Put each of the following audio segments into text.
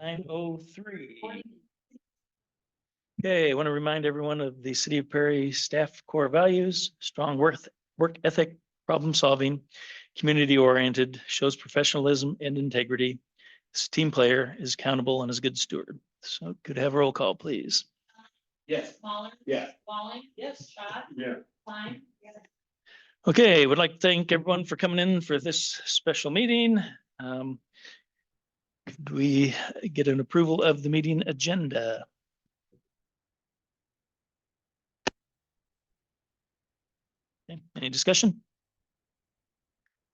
9:03. Okay, I want to remind everyone of the City of Perry staff core values: strong work ethic, problem solving, community oriented, shows professionalism and integrity. Is a team player, is accountable, and is a good steward. So could I have a roll call, please? Yes. Smaller. Yeah. Walling. Yes. Schott. Yeah. Klein. Yes. Okay, would like to thank everyone for coming in for this special meeting. Could we get an approval of the meeting agenda? Okay, any discussion?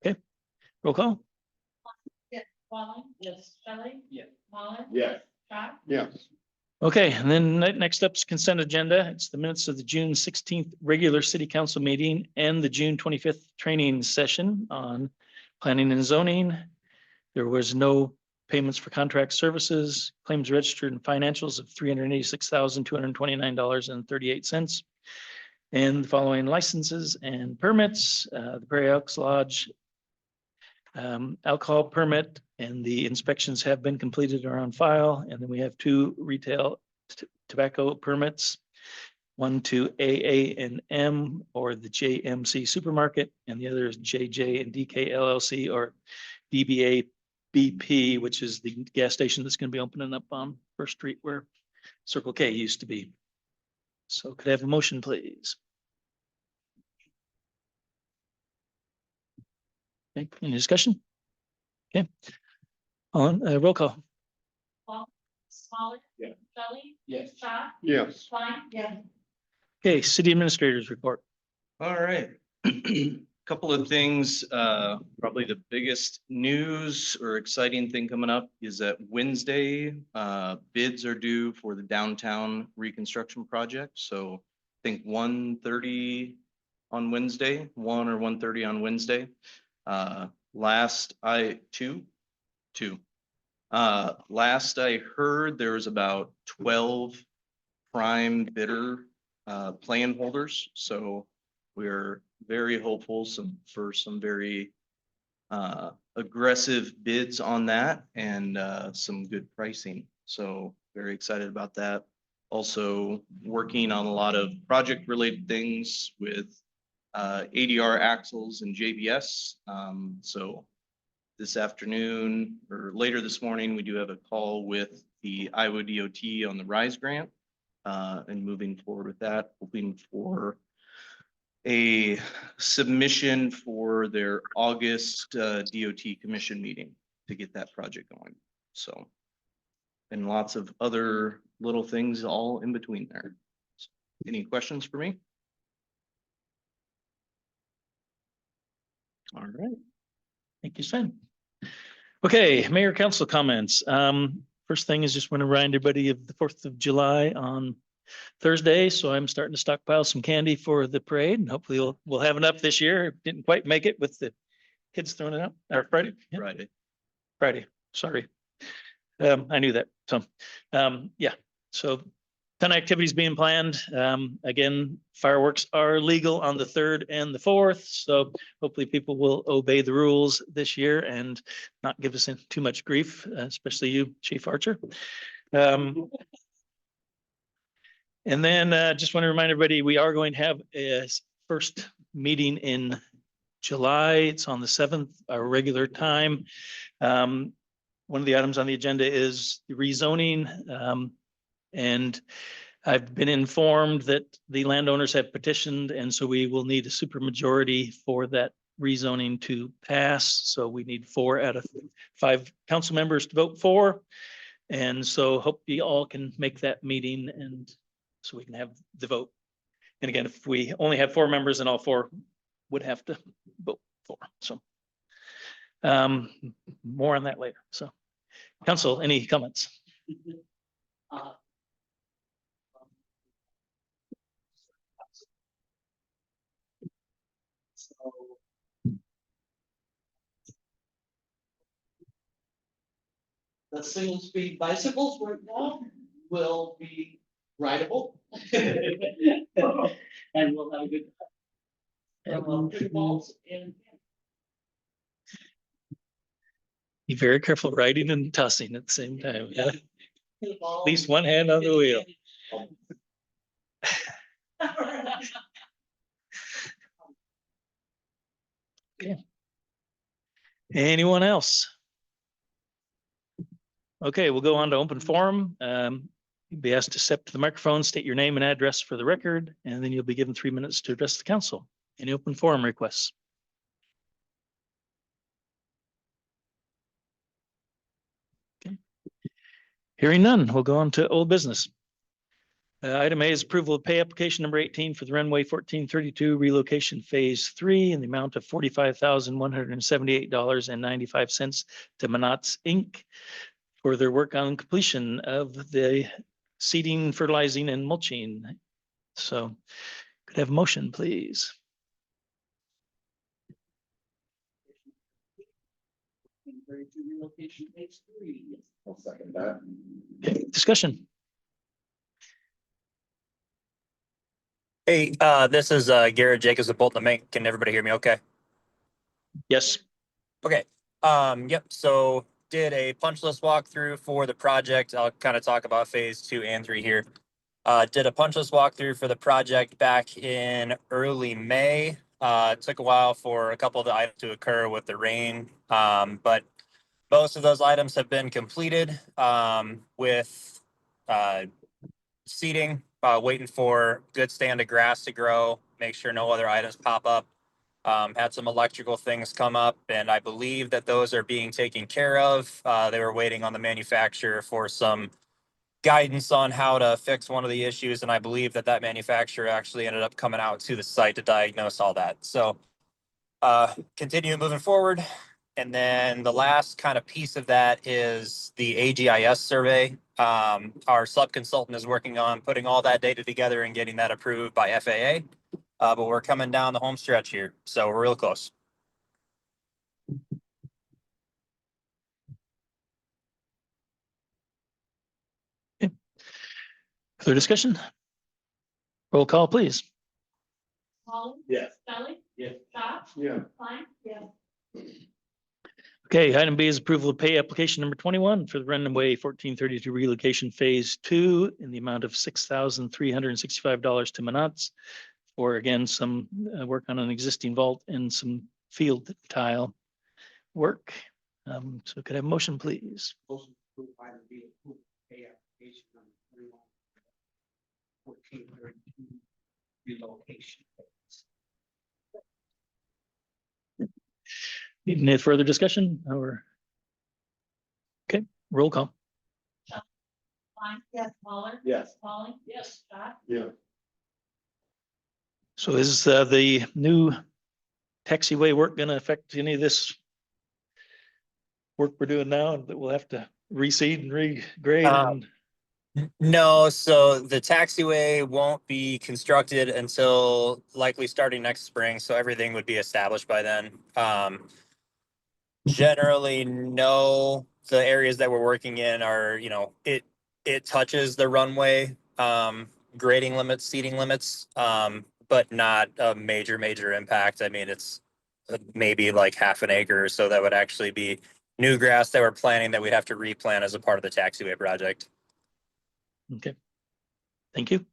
Okay, roll call. Yes. Walling. Yes. Shelley. Yeah. Muller. Yeah. Schott. Yes. Okay, and then next up is consent agenda. It's the minutes of the June 16th regular city council meeting and the June 25th training session on planning and zoning. There was no payments for contract services, claims registered and financials of $386,229.38. And the following licenses and permits, the Prairie Elks Lodge alcohol permit, and the inspections have been completed or on file. And then we have two retail tobacco permits, one to AA&M or the JMC Supermarket, and the other is JJ and DK LLC or DBA BP, which is the gas station that's going to be opening up on First Street where Circle K used to be. So could I have a motion, please? Okay, any discussion? Okay. On roll call. Smaller. Yeah. Shelley. Yes. Schott. Yes. Klein. Yes. Okay, city administrators report. All right. Couple of things, probably the biggest news or exciting thing coming up is that Wednesday, bids are due for the downtown reconstruction project. So I think 1:30 on Wednesday, 1 or 1:30 on Wednesday. Last I heard there was about 12 prime bidder plan holders. So we're very hopeful for some very aggressive bids on that and some good pricing. So very excited about that. Also working on a lot of project related things with ADR axles and JBS. So this afternoon or later this morning, we do have a call with the Iowa DOT on the RISE grant and moving forward with that, hoping for a submission for their August DOT commission meeting to get that project going. So, and lots of other little things all in between there. So, any questions for me? All right. Thank you, Sven. Okay, mayor council comments. First thing is just want to remind everybody of the 4th of July on Thursday. So I'm starting to stockpile some candy for the parade and hopefully we'll have enough this year. Didn't quite make it with the kids throwing it out or Friday. Yeah. Friday, sorry. I knew that. So, yeah, so ton of activities being planned. Again, fireworks are legal on the 3rd and the 4th. So hopefully people will obey the rules this year and not give us too much grief, especially you, Chief Archer. And then just want to remind everybody, we are going to have a first meeting in July. It's on the 7th, our regular time. One of the items on the agenda is the rezoning. And I've been informed that the landowners have petitioned, and so we will need a supermajority for that rezoning to pass. So we need 4 out of 5 council members to vote for. And so hope you all can make that meeting and so we can have the vote. And again, if we only have 4 members and all 4 would have to vote for. So more on that later. So council, any comments? The single speed bicycles right now will be rideable. And we'll have a good time. And we'll put balls in. Be very careful riding and tossing at the same time. Yeah. At At least one hand on the wheel. Anyone else? Okay, we'll go on to open forum. You'll be asked to step to the microphone, state your name and address for the record, and then you'll be given 3 minutes to address the council. Any open forum requests? Okay. Hearing none, we'll go on to old business. Item A is approval of pay application number 18 for the runway 1432 relocation phase 3 in the amount of $45,178.95 to Manats Inc. for their work on completion of the seeding, fertilizing, and mulching. So could I have a motion, please? Relocation phase 3. I'll second that. Okay, discussion. Hey, this is Garrett Jacobs with Bolton Mink. Can everybody hear me okay? Yes. Okay. Yep. So did a punch list walkthrough for the project. I'll kind of talk about phase 2 and 3 here. Did a punch list walkthrough for the project back in early May. It took a while for a couple of the items to occur with the rain. But most of those items have been completed with seeding, waiting for good stand of grass to grow, make sure no other items pop up. Had some electrical things come up, and I believe that those are being taken care of. They were waiting on the manufacturer for some guidance on how to fix one of the issues, and I believe that manufacturer actually ended up coming out to the site to diagnose all that. So continue moving forward. And then the last kind of piece of that is the AGIS survey. Our sub-consultant is working on putting all that data together and getting that approved by FAA. But we're coming down the home stretch here, so we're real close. Further discussion? Roll call, please. Holly? Yes. Kelly? Yes. Josh? Yeah. Klein? Yes. Okay, item B is approval of pay application number 21 for the runway 1432 relocation phase 2 in the amount of $6,365 to Manats for, again, some work on an existing vault and some field tile work. So could I have a motion, please? Motion approved by the B approved pay application number 21. 1432 relocation. Need any further discussion or? Okay, roll call. Klein? Yes. Waller? Yes. Holly? Yes. Josh? Yeah. So is the new taxiway work going to affect any of this work we're doing now that we'll have to reseed and regrade? And No, so the taxiway won't be constructed until likely starting next spring, so everything would be established by then. Generally, no, the areas that we're working in are, it touches the runway, grading limits, seating limits, but not a major impact. I mean, it's maybe like half an acre or so that would actually be new grass that we're planting that we'd have to replant as a part of the taxiway project. Okay, thank you.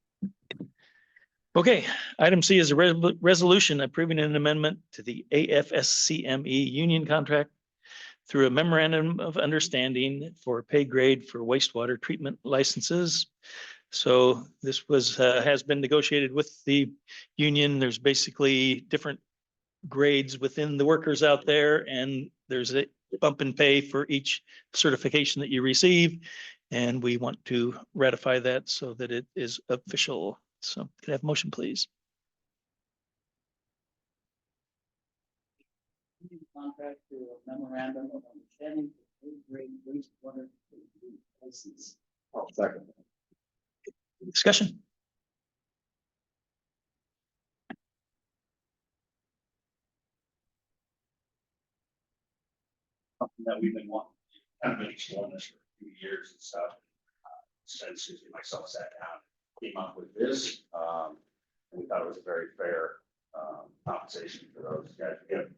Okay, item C is a resolution approving an amendment to the AFSCME union contract through a memorandum of understanding for pay grade for wastewater treatment licenses. So this was has been negotiated with the union. There's basically different grades within the workers out there, and there's a bump in pay for each certification that you receive. And we want to ratify that so that it is official. So could I have a motion, please? Contract to a memorandum of understanding for grade wastewater license. I'll second. Discussion? Something that we've been wanting, kind of been exploring this for a few years and stuff. Since Susie and myself sat down, came up with this, and we thought it was a very fair compensation for those guys. We have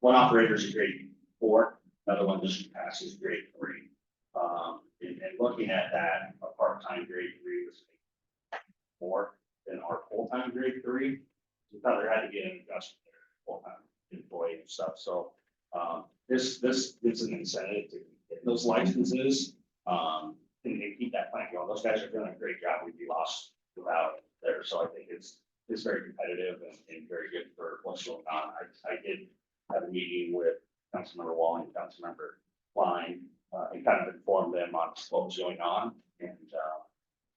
one operator's a grade 4, Another one just passes grade 3. And looking at that, a part-time grade 3 was more than our full-time grade 3. We thought there had to be an adjustment there, full-time employee and stuff. So this gives an incentive to get those licenses and keep that plan going. Those guys are doing a great job. We'd be lost without it there. So I think it's very competitive and very good for what's going on. I did have a meeting with Councilmember Walling, Councilmember Klein, and kind of inform them on what was going on. And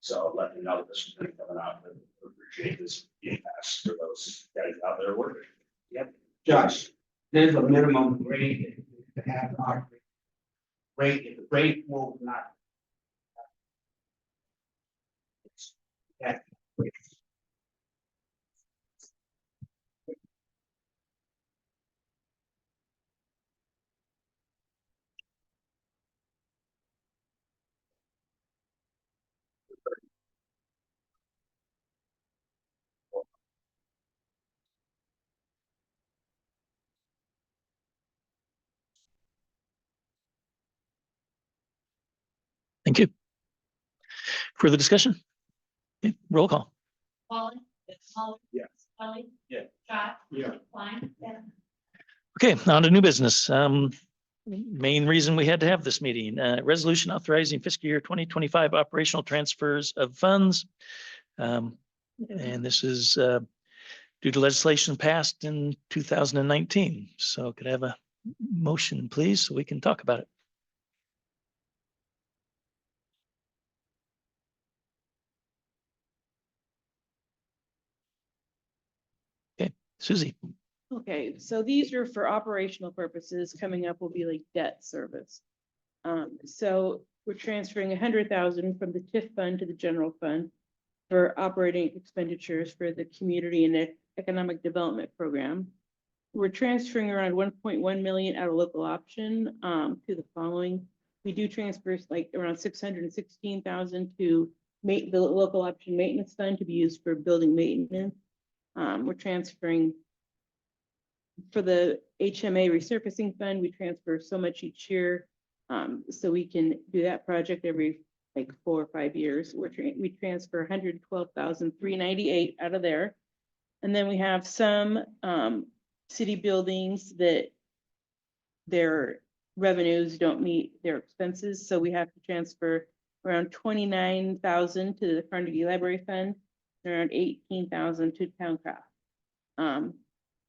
so let them know that this was going to be coming out. And appreciate this being passed for those guys out there working. Yep. Josh, there's a minimum grade to have our grade, if the grade will not. Yeah. Thank you. Further discussion? Okay, roll call. Wallen. Waller. Yes. Kelly. Yeah. Scott. Yeah. Klein. Yes. Okay, on to new business. Main reason we had to have this meeting, resolution authorizing fiscal year 2025 operational transfers of funds. And this is due to legislation passed in 2019. So could I have a motion, please, so we can talk about it? Okay, Susie. Okay, so these are for operational purposes. Coming up will be like debt service. So we're transferring 100,000 from the TIF fund to the general fund for operating expenditures for the community and economic development program. We're transferring around 1.1 million out of local option to the following. We do transfers like around 616,000 to the local option maintenance fund to be used for building maintenance. We're transferring for the HMA resurfacing fund, we transfer so much each year. So we can do that project every like 4 or 5 years. We transfer 112,398 out of there. And then we have some city buildings that their revenues don't meet their expenses. So we have to transfer around 29,000 to the Carnegie Library Fund, around 18,000 to Towncraft.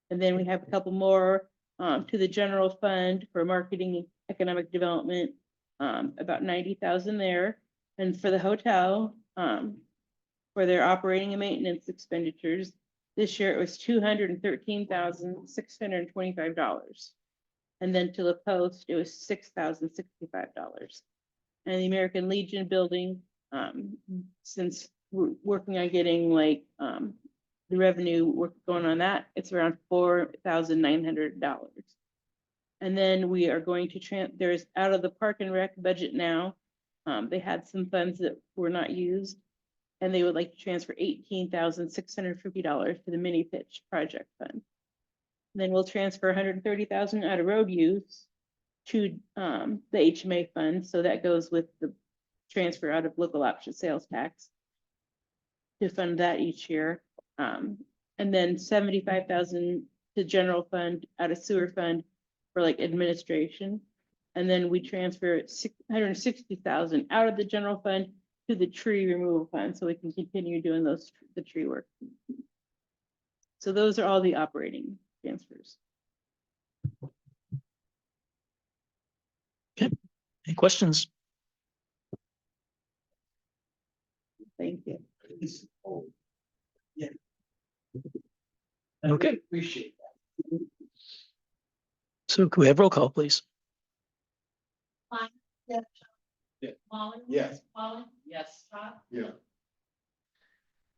And then we have a couple more to the general fund for marketing and economic development, about 90,000 there. And for the hotel, for their operating and maintenance expenditures, this year it was $213,625. And then to the post, it was $6,065. And the American Legion building, since we're working on getting like the revenue work going on that, it's around $4,900. And then we are going to there's out of the park and rec budget now, they had some funds that were not used, and they would like to transfer $18,650 to the mini pitch project fund. And then we'll transfer 130,000 out of road use to the HMA fund, so that goes with the transfer out of local option sales tax to fund that each year. And then 75,000 to general fund out of sewer fund for like administration. And then we transfer 160,000 out of the general fund to the tree removal fund, so we can continue doing the tree work. So those are all the operating transfers. Okay, any questions? Thank you. Yeah. Okay. Appreciate that. So could we have roll call, please? Klein. Yes. Yeah. Waller. Yes. Wallen. Yes. Scott. Yeah.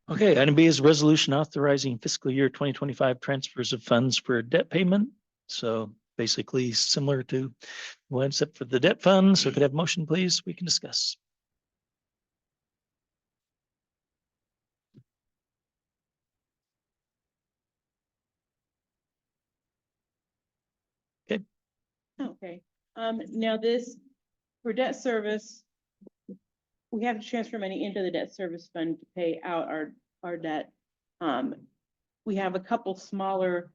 Okay, item B is a resolution authorizing fiscal year 2025 transfers of funds for debt payment. So basically similar to one except for the debt fund. So could I have a motion, please? We can discuss. Okay. Now this, for debt service, we have to transfer money into the debt service fund to pay out our debt. We have a couple smaller,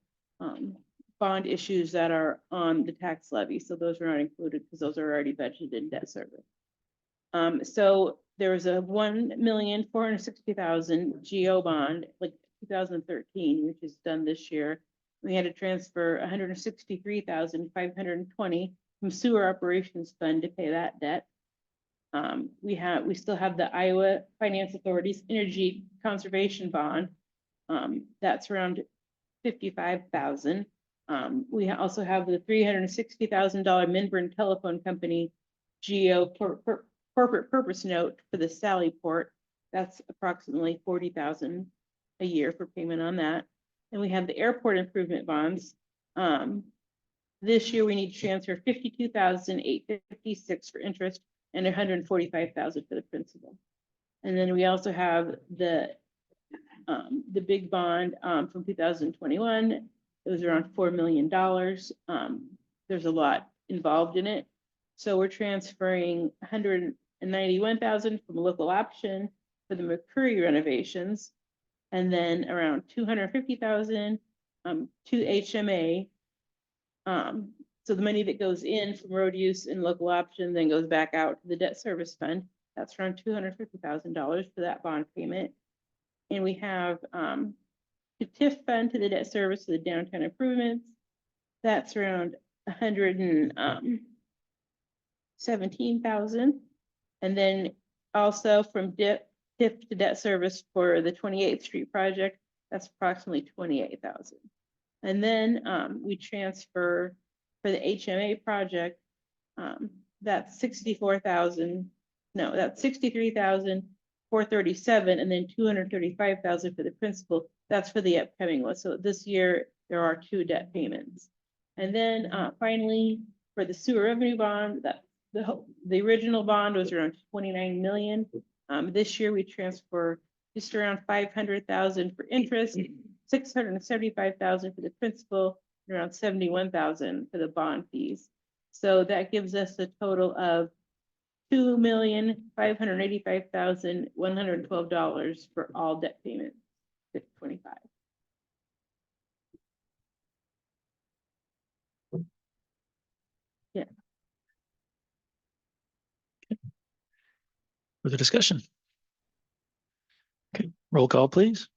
bond issues that are on the tax levy, so those are not included because those are already budgeted in debt service. So there was a 1,460,000 GO bond, like 2013, which is done this year. We had to transfer 163,520 from sewer operations fund to pay that debt. We still have the Iowa Finance Authority's Energy Conservation Bond. That's around 55,000. We also have the $360,000 Minburn Telephone Company GO corporate purpose note for the Sally Port. That's approximately 40,000 a year for payment on that. And we have the airport improvement bonds. This year we need to transfer 52,856 for interest and 145,000 for the principal. And then we also have the big bond from 2021. It was around $4 million. There's a lot involved in it. So we're transferring 191,000 from local option for the McCurry renovations, and then around 250,000 to HMA. So the money that goes in from road use and local option then goes back out to the debt service fund. That's around $250,000 for that bond payment. And we have the TIF fund to the debt service for the downtown improvements. That's around 117,000. And then also from TIF to debt service for the 28th Street project, that's approximately 28,000. And then we transfer for the HMA project, that's 64,000. No, that's 63,437, and then 235,000 for the principal. That's for the upcoming one. So this year there are 2 debt payments. And then finally, for the sewer revenue bond, that the original bond was around 29 million. This year we transfer just around 500,000 for interest, 675,000 for the principal, and around 71,000 for the bond fees. So that gives us a total of $2,585,112 for all debt payments, 25. Yeah. Further discussion? Okay, roll call, please.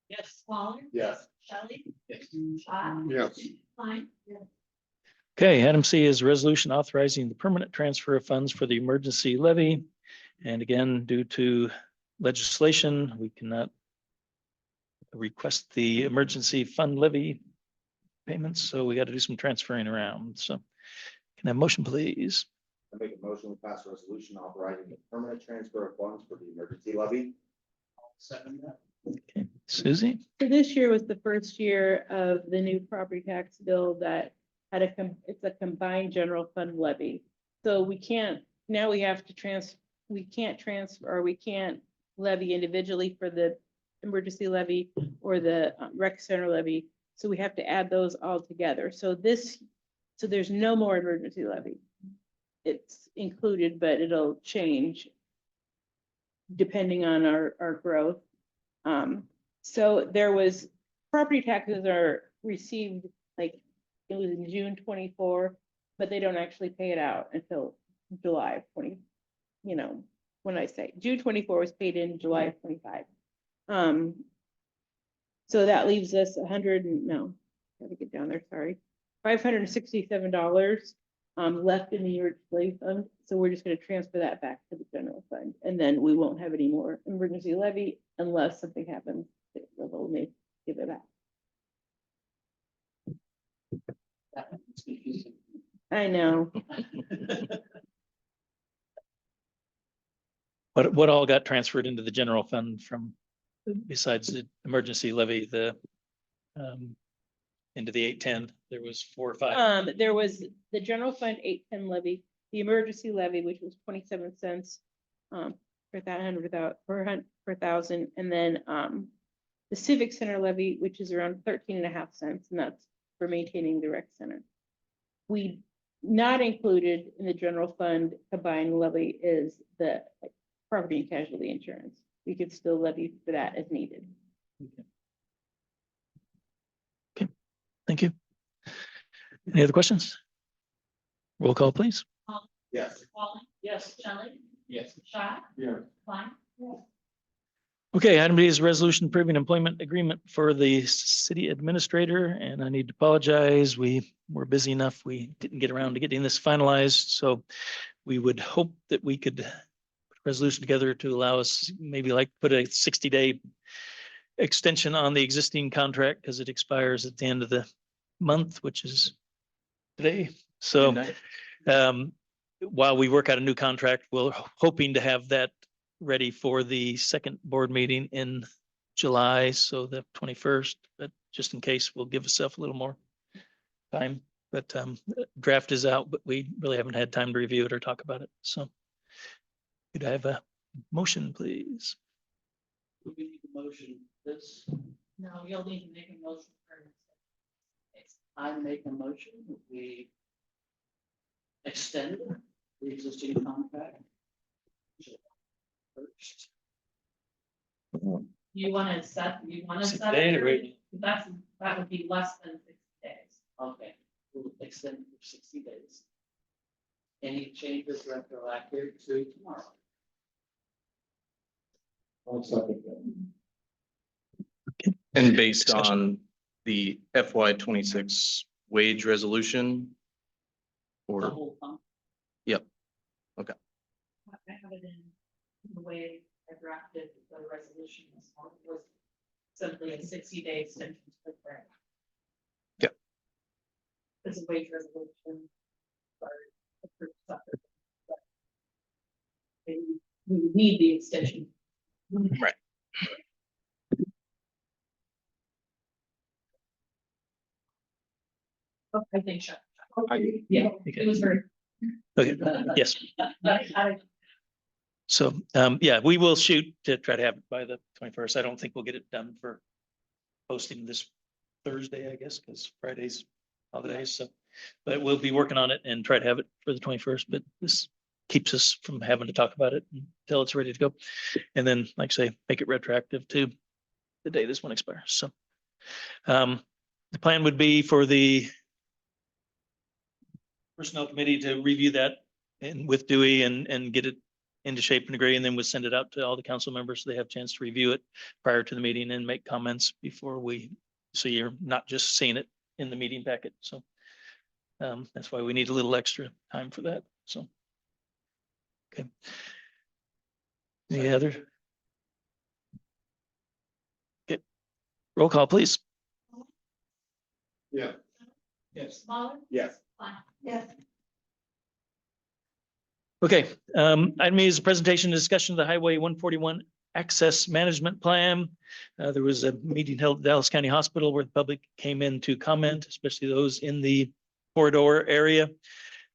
Yes. Waller. Yes. Shelley. Yes. Scott. Yes. Klein. Yes. Okay, item C is a resolution authorizing the permanent transfer of funds for the emergency levy. And again, due to legislation, we cannot request the emergency fund levy payments, so we got to do some transferring around. So can I have a motion, please? I make a motion to pass a resolution authorizing the permanent transfer of funds for the emergency levy. Second that. Okay, Susie? So this year was the first year of the new property tax bill that had it's a combined general fund levy. So we can't, now we have to we can't levy individually for the emergency levy or the rec center levy. So we have to add those all together. So there's no more emergency levy. It's included, but it'll change depending on our growth. So there was, property taxes are received, like, it was in June 24, but they don't actually pay it out until July of 20, when I say June 24 was paid in July of 25. So that leaves us gotta get down there, sorry. $567 left in the emergency fund. So we're just gonna transfer that back to the general fund. And then we won't have any more emergency levy unless something happens. They'll give it back. I know. What all got transferred into the general fund from, besides the emergency levy, into the 810, there was 4 or 5. There was the general fund 810 levy, the emergency levy, which was 27 cents per thousand, and then the civic center levy, which is around 13.5 cents, and that's for maintaining the rec center. We Not included in the general fund combined levy is the property and casualty insurance. We could still levy for that as needed. Thank you. Any other questions? Roll call, please. Yes. Walling. Yes. Shelley. Yes. Shot. Yeah. Klein. Yes. Okay, item B is a resolution approving employment agreement for the city administrator, and I need to apologize. We were busy enough. We didn't get around to getting this finalized, so we would hope that we could put a resolution together to allow us maybe like put a 60-day extension on the existing contract because it expires at the end of the month, which is today. So Midnight. while we work out a new contract, we're hoping to have that ready for the second board meeting in July, so the 21st, but just in case, we'll give ourselves a little more time. But draft is out, but we really haven't had time to review it or talk about it. So could I have a motion, please? Do we need a motion this? No, you'll need to make a motion for. I make a motion that we extend the existing contract. First. You want to set, you want to 60 set days, it, right? that would be less than 60 days. Okay, we'll extend for 60 days. Any changes retroactive to tomorrow? And based Discussion. on the FY 26 wage resolution? The Or, whole time? I have it in the way I drafted the resolution this morning was simply a 60-day extension to the grant. Yeah. It's a wage resolution. for approved separate, but we would need the extension. Right. Oh, I think so. Yeah, it was very. Okay, yes. I- So, yeah, we will shoot to try to have it by the 21st. I don't think we'll get it done for posting this Thursday, I guess, because Friday's holidays, so. But we'll be working on it and try to have it for the 21st, but this keeps us from having to talk about it until it's ready to go. And then, like I say, make it retroactive to the day this one expires, so. The plan would be for the Personnel Committee to review that and with Dewey and get it into shape and agree, and then we'll send it out to all the council members so they have a chance to review it prior to the meeting and make comments before we, so you're not just seeing it in the meeting packet, so. That's why we need a little extra time for that, so. Okay. Any other? Okay, roll call, please. Yeah. Yes. Smaller. Yes. Klein. Yes. Okay, item E is a presentation and discussion of the Highway 141 Access Management Plan. There was a meeting held at Dallas County Hospital where the public came in to comment, especially those in the corridor area.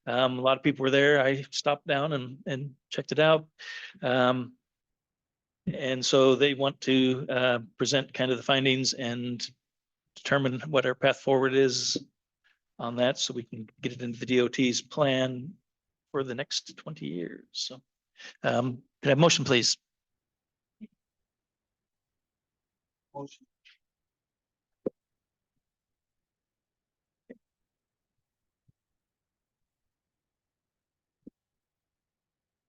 A lot of people were there. I stopped down and checked it out. And so they want to present kind of the findings and determine what our path forward is on that, so we can get it into the DOT's plan for the next 20 years. So, could I have motion, please? Motion.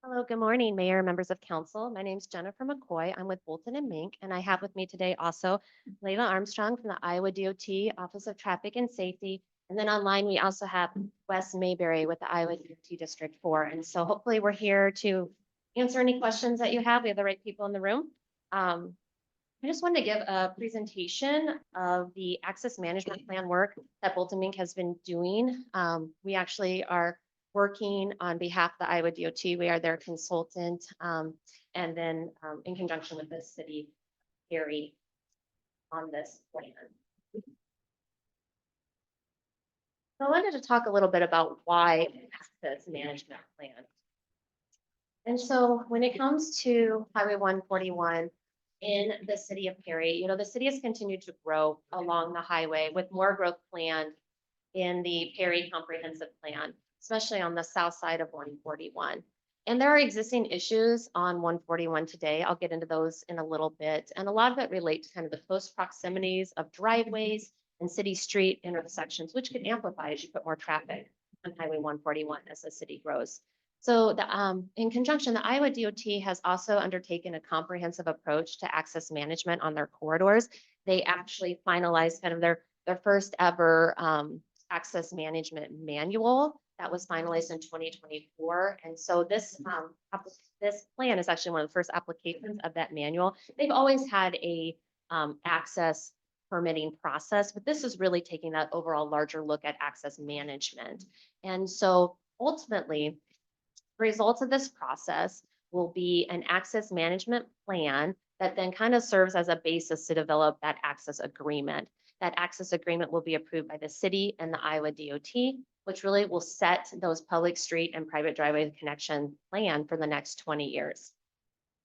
Hello, good morning, Mayor, members of council. My name is Jennifer McCoy. I'm with Bolton and Mink, and I have with me today also Layla Armstrong from the Iowa DOT Office of Traffic and Safety. And then online, we also have Wes Mayberry with the Iowa DOT District 4. And so hopefully we're here to answer any questions that you have. We have the right people in the room. I just wanted to give a presentation of the access management plan work that Bolton Mink has been doing. We actually are working on behalf of the Iowa DOT. We are their consultant, and then in conjunction with the city, Perry, on this plan. So I wanted to talk a little bit about why access management plan. And so when it comes to Highway 141 in the city of Perry, you know, the city has continued to grow along the highway with more growth planned in the Perry Comprehensive Plan. especially on the south side of 141. And there are existing issues on 141 today. I'll get into those in a little bit. And a lot of it relates to kind of the close proximities of driveways and city street intersections, which could amplify as you put more traffic on Highway 141 as the city grows. So in conjunction, the Iowa DOT has also undertaken a comprehensive approach to access management on their corridors. They actually finalized kind of their first ever access management manual that was finalized in 2024. And so this plan is actually one of the first applications of that manual. They've always had a access permitting process, but this is really taking that overall larger look at access management. And so ultimately, results of this process will be an access management plan that then kind of serves as a basis to develop that access agreement. That access agreement will be approved by the city and the Iowa DOT, which really will set those public street and private driveway connection plan for the next 20 years.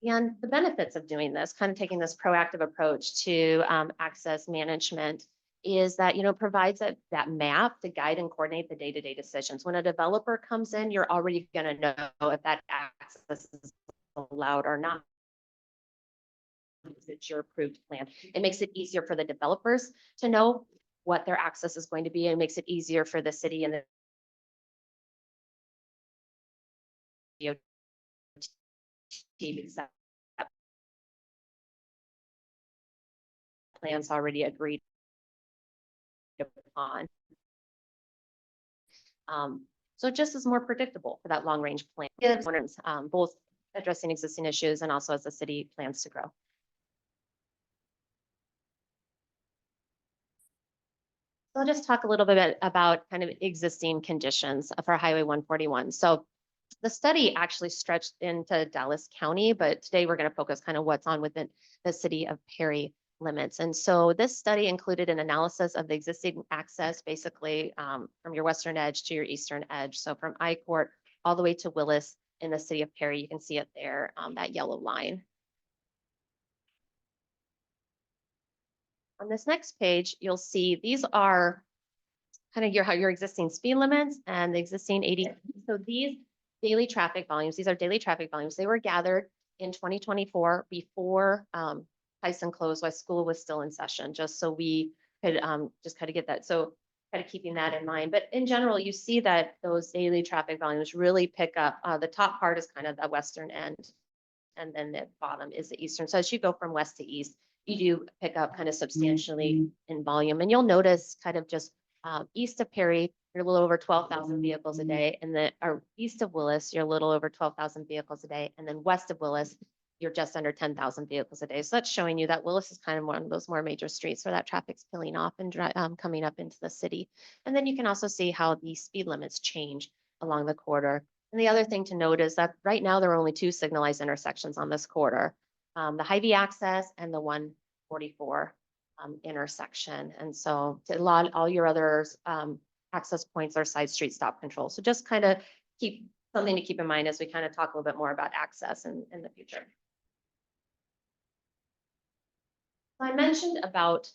And the benefits of doing this, kind of taking this proactive approach to access management, is that, you know, provides that map to guide and coordinate the day-to-day decisions. When a developer comes in, you're already going to know if that access is allowed or not. It's your approved plan. It makes it easier for the developers to know what their access is going to be, and makes it easier for the city and the DOT because that plan's already agreed upon. So it just is more predictable for that long range plan, both addressing existing issues and also as the city plans to grow. So I'll just talk a little bit about kind of existing conditions for Highway 141. So the study actually stretched into Dallas County, but today we're going to focus kind of what's on within the city of Perry limits. And so this study included an analysis of the existing access, basically from your western edge to your eastern edge. So from I-Court all the way to Willis in the city of Perry, you can see it there, that yellow line. On this next page, you'll see these are kind of your existing speed limits and the existing 80. So these daily traffic volumes, these are daily traffic volumes. They were gathered in 2024 before Tyson closed while school was still in session, just so we could just kind of get that. So kind of keeping that in mind. But in general, you see that those daily traffic volumes really pick up. The top part is kind of the western end, and then the bottom is the eastern. So as you go from west to east, you do pick up kind of substantially in volume. And you'll notice kind of just east of Perry, you're a little over 12,000 vehicles a day. And then east of Willis, you're a little over 12,000 vehicles a day. And then west of Willis, you're just under 10,000 vehicles a day. So that's showing you that Willis is kind of one of those more major streets where that traffic's peeling off and coming up into the city. And then you can also see how the speed limits change along the corridor. And the other thing to note is that right now there are only two signalized intersections on this corridor, the Hy-Vee access and the 144 intersection. And so all your other access points are side street stop control. So just kind of something to keep in mind as we kind of talk a little bit more about access in the future. I mentioned about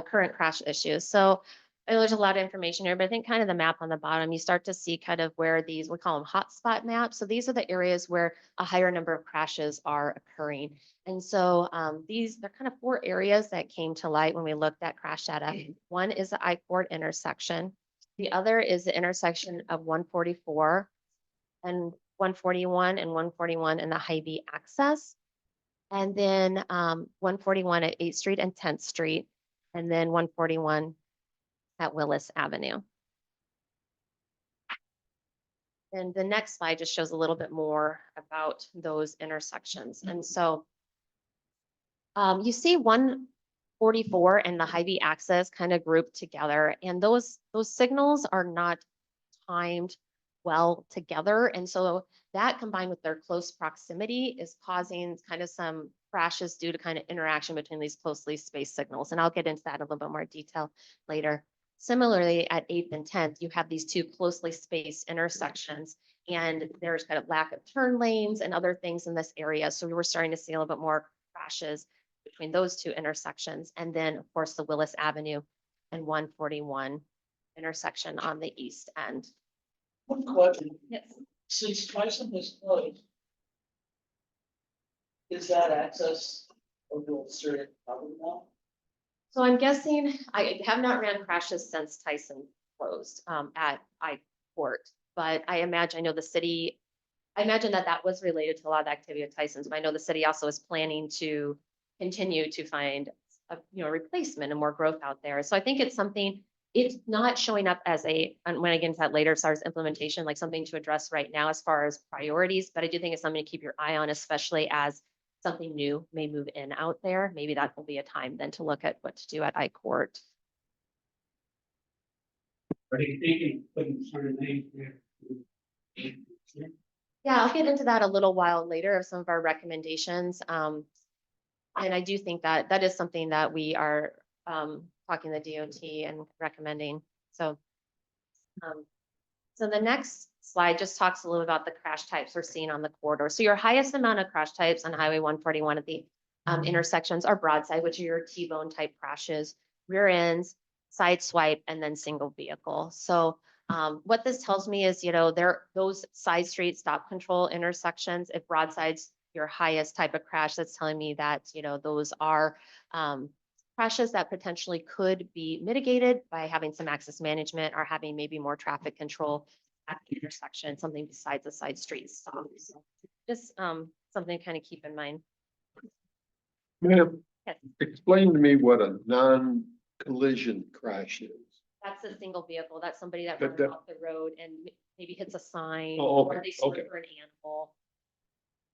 current crash issues. So I know there's a lot of information here, but I think kind of the map on the bottom, you start to see kind of where these, we call them hotspot maps. So these are the areas where a higher number of crashes are occurring. And so they're kind of four areas that came to light when we looked at crash data. One is the I-Court intersection. The other is the intersection of 144 and 141 and 141 in the Hy-Vee access. And then 141 at 8th Street and 10th Street, and then 141 at Willis Avenue. And the next slide just shows a little bit more about those intersections. And so you see 144 and the Hy-Vee access kind of grouped together, and those signals are not timed well together. And so that combined with their close proximity is causing kind of some crashes due to kind of interaction between these closely spaced signals. And I'll get into that in a little bit more detail later. Similarly, at 8th and 10th, you have these two closely spaced intersections, and there's kind of lack of turn lanes and other things in this area. So we were starting to see a little bit more crashes between those two intersections. And then, of course, the Willis Avenue and 141 intersection on the east end. One question, Yes. since Tyson is closed. Is that access a real serious problem now? So I'm guessing, I have not ran crashes since Tyson closed at I-Port, but I know the city, I imagine that that was related to a lot of the activity at Tyson's, but I know the city also is planning to continue to find a, replacement and more growth out there. So I think it's something, it's not showing up as and when I get into that later, as far as implementation, like something to address right now as far as priorities, but I do think it's something to keep your eye on, especially as something new may move in out there. Maybe that will be a time then to look at what to do at I-Court. Are they thinking, putting certain names there? Yeah, I'll get into that a little while later of some of our recommendations. And I do think that that is something that we are talking to the DOT and recommending. So the next slide just talks a little about the crash types we're seeing on the corridor. So your highest amount of crash types on Highway 141 at the intersections are broadside, which are your T-bone type crashes, rear ends, side swipe, and then single vehicle. So what this tells me is, those side street stop control intersections, if broadside's your highest type of crash, that's telling me that, those are crashes that potentially could be mitigated by having some access management or having maybe more traffic control at the intersection, something besides the side street stop. So just something to kind of keep in mind. Ma'am, Yes. explain to me what a non-collision crash is. That's a single vehicle. That's somebody that That- runs off the road and maybe hits a sign, Oh, or okay, they slip okay. for an animal,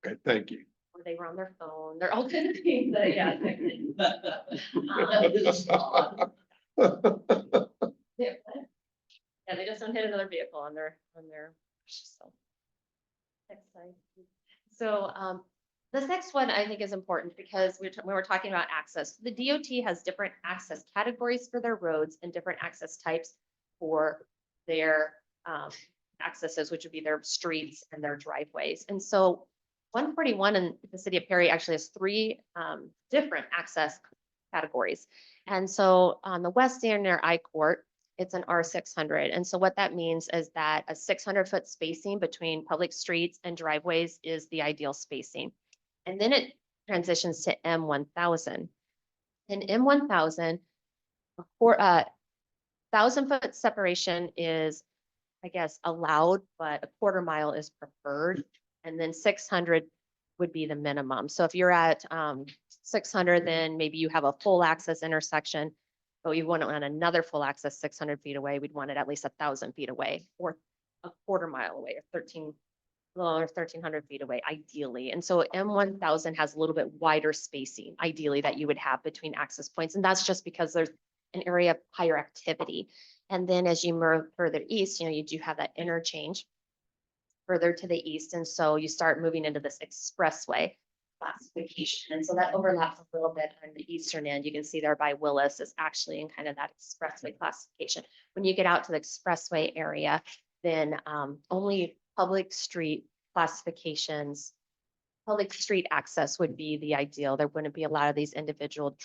Okay, thank you. or they were on their phone. They're all kind of things that, yeah. Yeah, they just don't hit another vehicle on their, so. Next slide. So, this next one I think is important because when we're talking about access, the DOT has different access categories for their roads and different access types for their accesses, which would be their streets and their driveways. And so 141 in the city of Perry actually has three different access categories. And so on the west end near I-Court, it's an R600. And so what that means is that a 600-foot spacing between public streets and driveways is the ideal spacing. And then it transitions to M1000. In M1000, for 1,000-foot separation is, I guess, allowed, but a quarter mile is preferred. And then 600 would be the minimum. So if you're at 600, then maybe you have a full access intersection, but we wouldn't want another full access 600 feet away. We'd want it at least 1,000 feet away, or a quarter mile away, or 1,300 feet away, ideally. And so M1000 has a little bit wider spacing, ideally, that you would have between access points. And that's just because there's an area of higher activity. And then as you move further east, you do have that interchange further to the east. And so you start moving into this expressway classification. And so that overlaps a little bit on the eastern end. You can see there by Willis is actually in kind of that expressway classification. When you get out to the expressway area, then only public street classifications, public street access would be the ideal. There wouldn't be a lot of these individual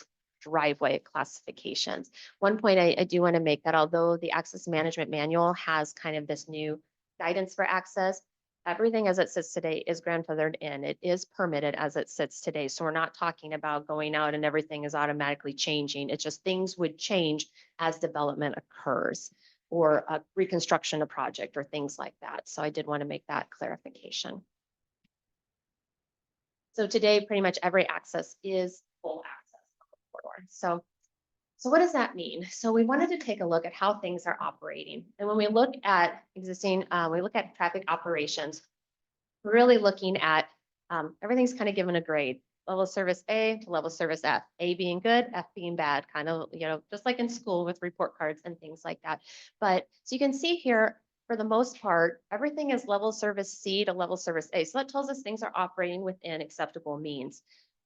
driveway classifications. One point I do want to make that although the access management manual has kind of this new guidance for access, everything as it sits today is grandfathered in. It is permitted as it sits today. So we're not talking about going out and everything is automatically changing. It's just things would change as development occurs, or a reconstruction of project or things like that. So I did want to make that clarification. So today, pretty much every access is full access on the corridor. So what does that mean? So we wanted to take a look at how things are operating. And when we look at existing, we look at traffic operations, we're really looking at everything's kind of given a grade. Level of service A to level of service F, A being good, F being bad, kind of, just like in school with report cards and things like that. But so you can see here, for the most part, everything is level service C to level service A. So that tells us things are operating within acceptable means,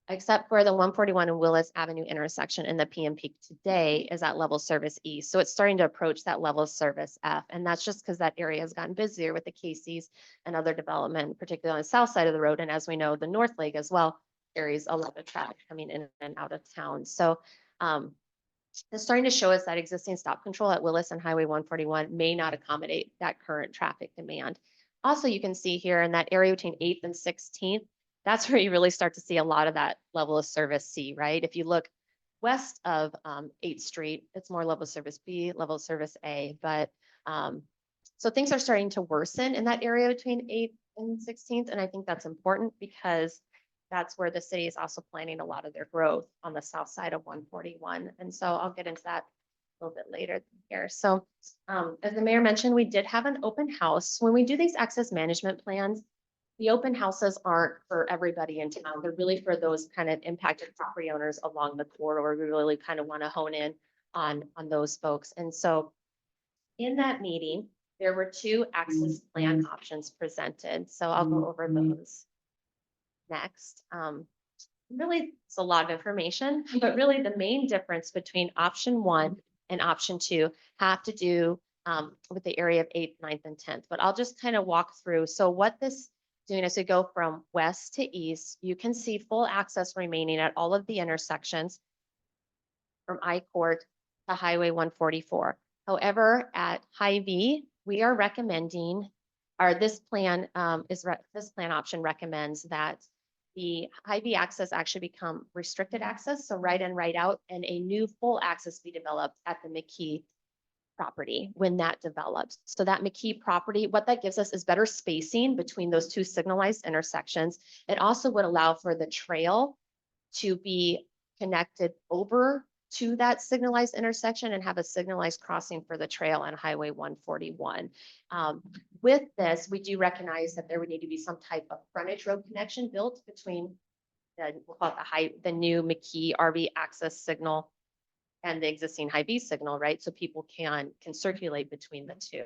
except for the 141 and Willis Avenue intersection in the PM peak today is at level service E. So it's starting to approach that level of service F. And that's just because that area has gotten busier with the Casey's and other development, particularly on the south side of the road. And as we know, the North Leg as well carries a lot of traffic coming in and out of town. So It's starting to show us that existing stop control at Willis and Highway 141 may not accommodate that current traffic demand. Also, you can see here in that area between 8th and 16th, that's where you really start to see a lot of that level of service C, right? If you look west of 8th Street, it's more level of service B, level of service A. But so things are starting to worsen in that area between 8th and 16th. And I think that's important because that's where the city is also planning a lot of their growth on the south side of 141. And so I'll get into that a little bit later here. So as the mayor mentioned, we did have an open house. When we do these access management plans, the open houses aren't for everybody in town. They're really for those kind of impacted property owners along the corridor. We really kind of want to hone in on those folks. And so in that meeting, there were 2 access plan options presented. So I'll go over those next. Really, it's a lot of information, but really the main difference between option 1 and option 2 have to do with the area of 8th, 9th, and 10th. But I'll just kind of walk through. So what this doing as we go from west to east, you can see full access remaining at all of the intersections from I-Court to Highway 144. However, at Hy-Vee, we are recommending, or this plan this plan option recommends that the Hy-Vee access actually become restricted access, so right in, right out, and a new full access be developed at the McKee property when that develops. So that McKee property, what that gives us is better spacing between those 2 signalized intersections. It also would allow for the trail to be connected over to that signalized intersection and have a signalized crossing for the trail on Highway 141. With this, we do recognize that there would need to be some type of frontage road connection built between we'll call it the new McKee RV access signal and the existing Hy-Vee signal, right? So people can circulate between the 2.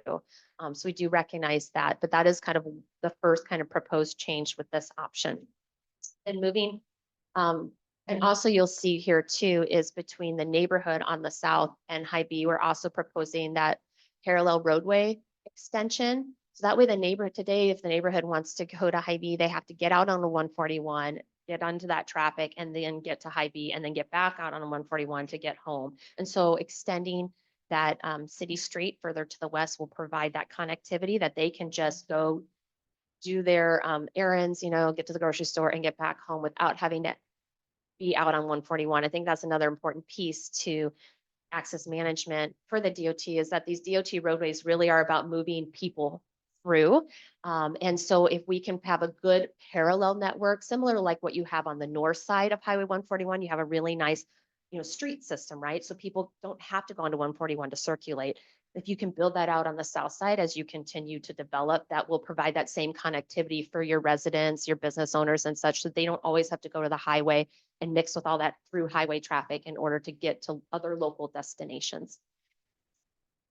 So we do recognize that, but that is kind of the first kind of proposed change with this option. And moving, and also you'll see here too, is between the neighborhood on the south and Hy-Vee, we're also proposing that parallel roadway extension. So that way the neighborhood today, if the neighborhood wants to go to Hy-Vee, they have to get out on the 141, get onto that traffic, and then get to Hy-Vee, and then get back out on 141 to get home. And so extending that city street further to the west will provide that connectivity that they can just go do their errands, get to the grocery store and get back home without having to be out on 141. I think that's another important piece to access management for the DOT, is that these DOT roadways really are about moving people through. And so if we can have a good parallel network, similar to like what you have on the north side of Highway 141, you have a really nice, street system, right? So people don't have to go onto 141 to circulate. If you can build that out on the south side as you continue to develop, that will provide that same connectivity for your residents, your business owners and such, so they don't always have to go to the highway and mix with all that through highway traffic in order to get to other local destinations.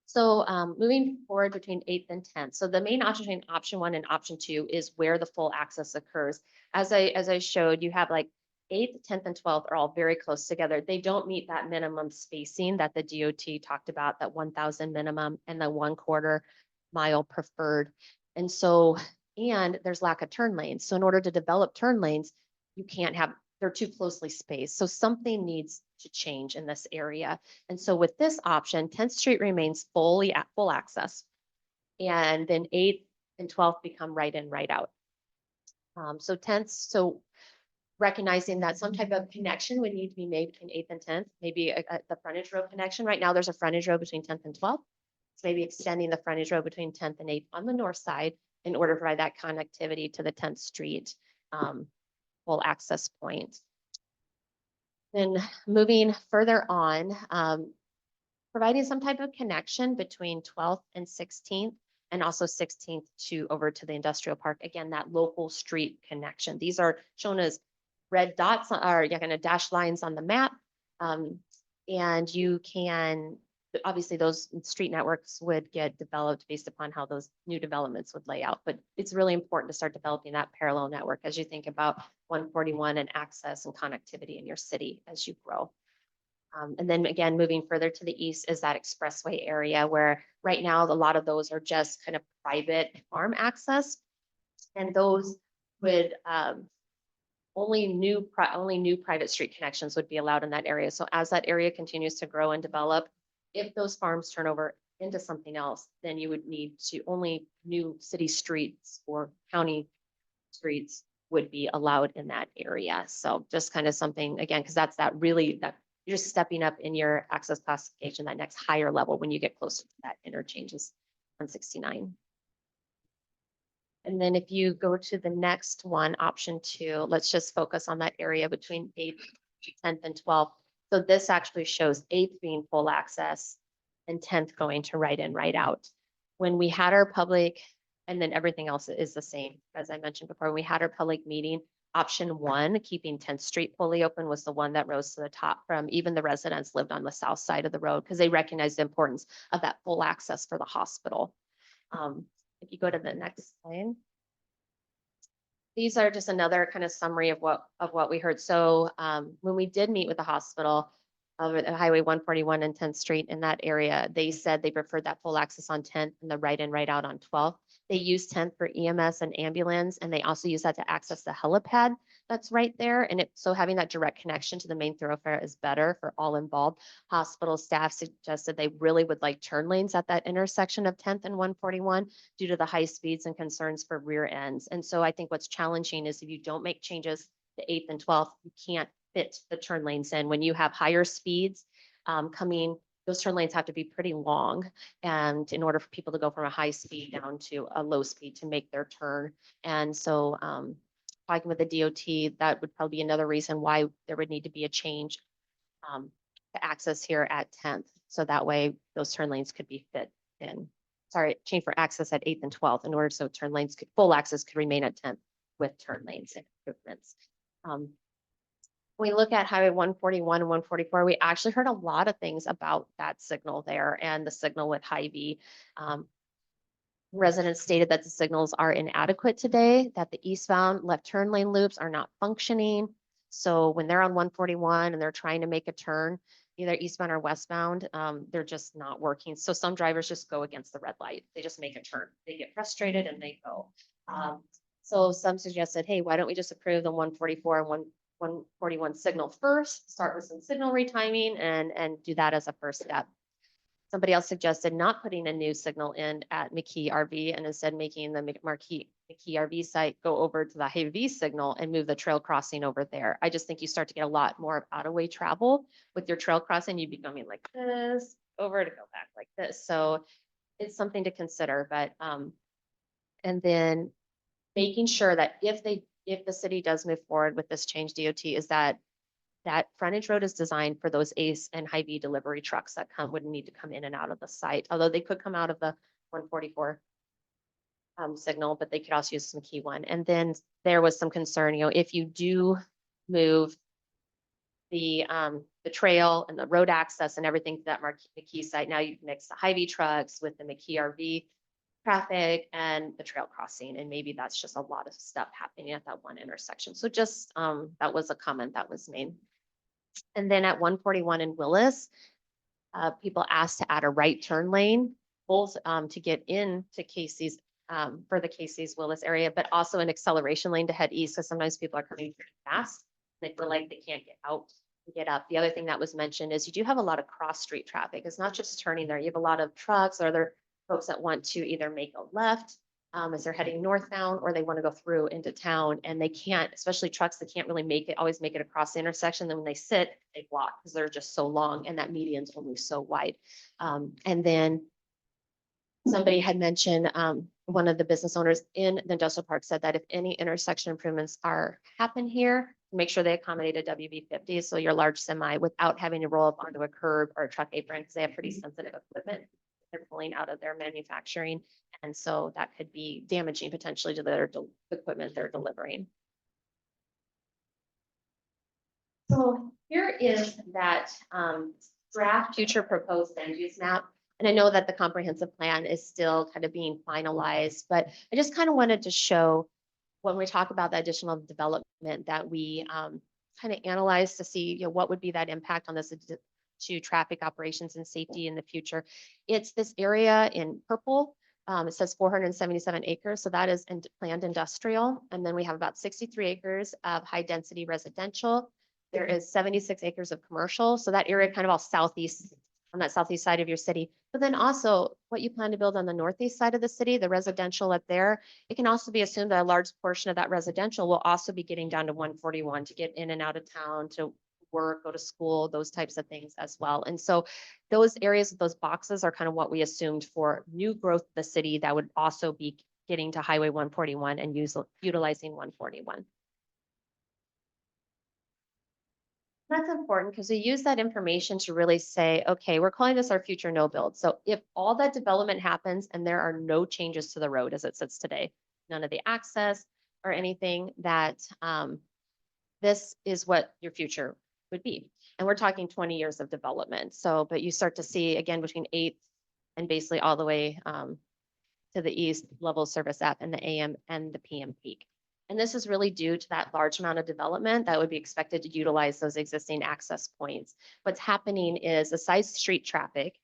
So moving forward between 8th and 10th. So the main option between option 1 and option 2 is where the full access occurs. As I showed, you have like 8th, 10th, and 12th are all very close together. They don't meet that minimum spacing that the DOT talked about, that 1,000 minimum and the 1/4 mile preferred. And so, and there's lack of turn lanes. So in order to develop turn lanes, you can't have, they're too closely spaced. So something needs to change in this area. And so with this option, 10th Street remains fully at full access. And then 8th and 12th become right in, right out. So 10th, so recognizing that some type of connection would need to be made between 8th and 10th, maybe the frontage road connection. Right now, there's a frontage road between 10th and 12th. So maybe extending the frontage road between 10th and 8th on the north side in order to provide that connectivity to the 10th Street full access point. Then moving further on, providing some type of connection between 12th and 16th, and also 16th to over to the industrial park. Again, that local street connection. These are shown as red dots, or kind of dashed lines on the map. And you can, obviously those street networks would get developed based upon how those new developments would lay out. But it's really important to start developing that parallel network as you think about 141 and access and connectivity in your city as you grow. And then again, moving further to the east is that expressway area where right now, a lot of those are just kind of private farm access. And those would only new private street connections would be allowed in that area. So as that area continues to grow and develop, if those farms turn over into something else, then you would need to only new city streets or county streets would be allowed in that area. So just kind of something, again, because that's that really, that you're just stepping up in your access classification, that next higher level when you get closer to that interchanges on 69. And then if you go to the next one, option 2, let's just focus on that area between 8th, 10th, and 12th. So this actually shows 8th being full access and 10th going to right in, right out. When we had our public, and then everything else is the same, as I mentioned before, when we had our public meeting, option 1, keeping 10th Street fully open, was the one that rose to the top from even the residents lived on the south side of the road because they recognized the importance of that full access for the hospital. If you go to the next slide. These are just another kind of summary of what we heard. So when we did meet with the hospital over the Highway 141 and 10th Street in that area, they said they preferred that full access on 10th and the right in, right out on 12th. They use 10th for EMS and ambulance, and they also use that to access the helipad that's right there. And so having that direct connection to the main thoroughfare is better for all involved. Hospital staff suggested they really would like turn lanes at that intersection of 10th and 141 due to the high speeds and concerns for rear ends. And so I think what's challenging is if you don't make changes to 8th and 12th, you can't fit the turn lanes in. When you have higher speeds coming, those turn lanes have to be pretty long. And in order for people to go from a high speed down to a low speed to make their turn. And so talking with the DOT, that would probably be another reason why there would need to be a change to access here at 10th. So that way those turn lanes could be fit in. Sorry, change for access at 8th and 12th in order so turn lanes could, full access could remain at 10th with turn lanes and improvements. When we look at Highway 141 and 144, we actually heard a lot of things about that signal there and the signal with Hy-Vee. Residents stated that the signals are inadequate today, that the eastbound left turn lane loops are not functioning. So when they're on 141 and they're trying to make a turn, either eastbound or westbound, they're just not working. So some drivers just go against the red light. They just make a turn. They get frustrated and they go. So some suggested, hey, why don't we just approve the 144 and 141 signal first, start with some signal retiming and do that as a first step. Somebody else suggested not putting a new signal in at McKee RV and instead making the McKee RV site go over to the Hy-Vee signal and move the trail crossing over there. I just think you start to get a lot more out of way travel with your trail crossing. You'd be going like this over to go back like this. So it's something to consider, but and then making sure that if the city does move forward with this change, DOT, is that frontage road is designed for those ACE and Hy-Vee delivery trucks that would need to come in and out of the site. Although they could come out of the 144 signal, but they could also use some key one. And then there was some concern, if you do move the trail and the road access and everything to that McKee site, now you can mix the Hy-Vee trucks with the McKee RV traffic and the trail crossing. And maybe that's just a lot of stuff happening at that one intersection. So just that was a comment that was made. And then at 141 in Willis, people asked to add a right turn lane, both to get into Casey's, for the Casey's Willis area, but also an acceleration lane to head east. So sometimes people are coming pretty fast. They feel like they can't get out and get up. The other thing that was mentioned is you do have a lot of cross street traffic. It's not just turning there. You have a lot of trucks or other folks that want to either make a left as they're heading northbound, or they want to go through into town and they can't, especially trucks that can't really always make it across the intersection. Then when they sit, they block because they're just so long and that median's only so wide. And then somebody had mentioned, one of the business owners in the industrial park said that if any intersection improvements happen here, make sure they accommodate a WB50, so your large semi, without having to roll up onto a curb or a truck apron because they have pretty sensitive equipment they're pulling out of their manufacturing. And so that could be damaging potentially to their equipment they're delivering. So here is that draft future proposed land use map. And I know that the comprehensive plan is still kind of being finalized, but I just kind of wanted to show when we talk about the additional development that we kind of analyze to see what would be that impact on this to traffic operations and safety in the future. It's this area in purple It says 477 acres, so that is planned industrial. And then we have about 63 acres of high density residential. There is 76 acres of commercial, so that area kind of all southeast, on that southeast side of your city. But then also what you plan to build on the northeast side of the city, the residential up there, it can also be assumed that a large portion of that residential will also be getting down to 141 to get in and out of town, to work, go to school, those types of things as well. And so those areas, those boxes are kind of what we assumed for new growth of the city that would also be getting to Highway 141 and utilizing 141. That's important because we use that information to really say, okay, we're calling this our future no build. So if all that development happens and there are no changes to the road as it sits today, none of the access or anything, that this is what your future would be. And we're talking 20 years of development. So, but you start to see again between 8th and basically all the way to the east, level service F and the AM and the PM peak. And this is really due to that large amount of development that would be expected to utilize those existing access points. What's happening is the side street traffic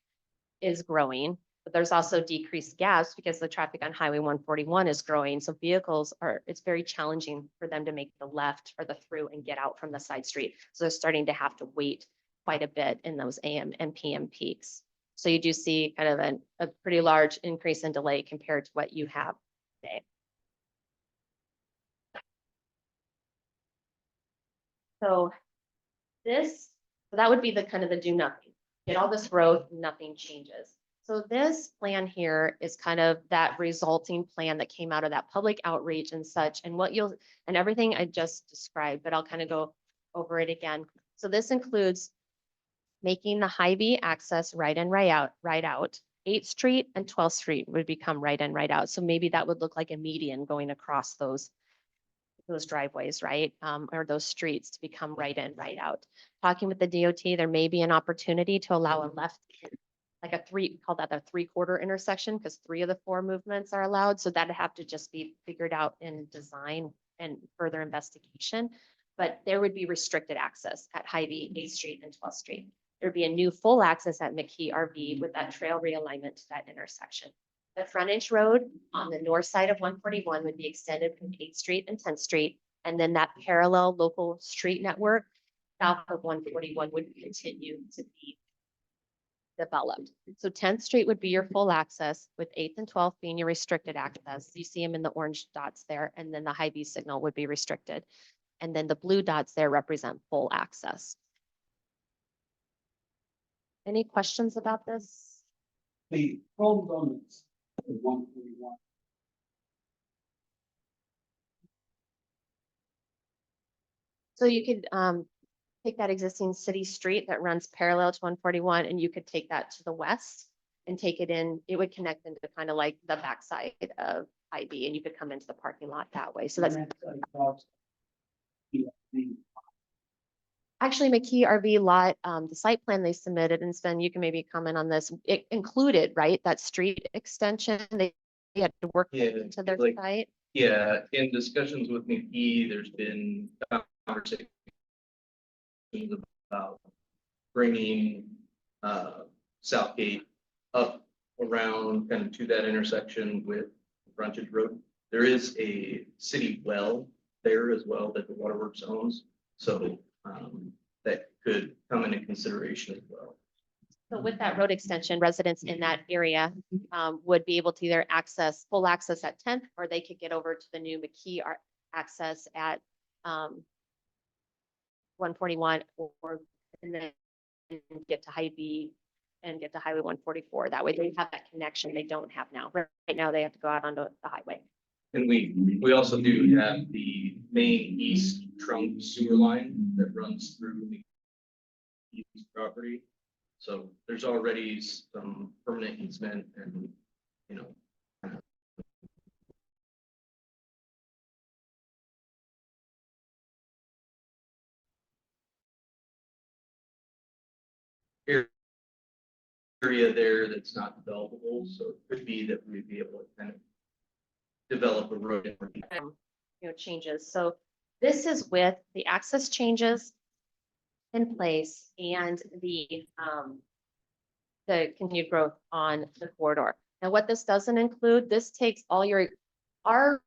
is growing, but there's also decreased gas because the traffic on Highway 141 is growing. So vehicles it's very challenging for them to make the left or the through and get out from the side street. So they're starting to have to wait quite a bit in those AM and PM peaks. So you do see kind of a pretty large increase in delay compared to what you have today. So that would be the kind of the do nothing, get all this growth, nothing changes. So this plan here is kind of that resulting plan that came out of that public outreach and such, and and everything I just described, but I'll kind of go over it again. So this includes making the Hy-Vee access right in, right out. 8th Street and 12th Street would become right in, right out. So maybe that would look like a median going across those driveways, right? Or those streets to become right in, right out. Talking with the DOT, there may be an opportunity to allow a left, like call that a 3/4 intersection, because 3 of the 4 movements are allowed. So that'd have to just be figured out in design and further investigation. But there would be restricted access at Hy-Vee, 8th Street and 12th Street. There'd be a new full access at McKee RV with that trail realignment to that intersection. The frontage road on the north side of 141 would be extended from 8th Street and 10th Street. And then that parallel local street network south of 141 would continue to be developed. So 10th Street would be your full access, with 8th and 12th being your restricted access. You see them in the orange dots there, and then the Hy-Vee signal would be restricted. And then the blue dots there represent full access. Any questions about this? The homes on this, 141. So you could take that existing city street that runs parallel to 141, and you could take that to the west and take it in. It would connect into kind of like the backside of Hy-Vee, and you could come into the parking lot that way. So that's actually McKee RV lot, the site plan they submitted, and Sven, you can maybe comment on this. It included, right, that street extension. They had to work into their site. Yeah, in discussions with McKee, there's been conversations about bringing Southgate up around kind of to that intersection with Frontage Road. There is a city well there as well that the Waterworks owns, so that could come into consideration as well. So with that road extension, residents in that area would be able to either access full access at 10th, or they could get over to the new McKee access at 141, or and then get to Hy-Vee and get to Highway 144. That way they have that connection they don't have now. Right now they have to go out onto the highway. And we also do have the main east trunk sewer line that runs through the east property. So there's already some permanent easement and, you know, area there that's not developable. So it could be that we'd be able to kind of develop a road. Changes. So this is with the access changes in place and the continued growth on the corridor. Now, what this doesn't include, this takes all our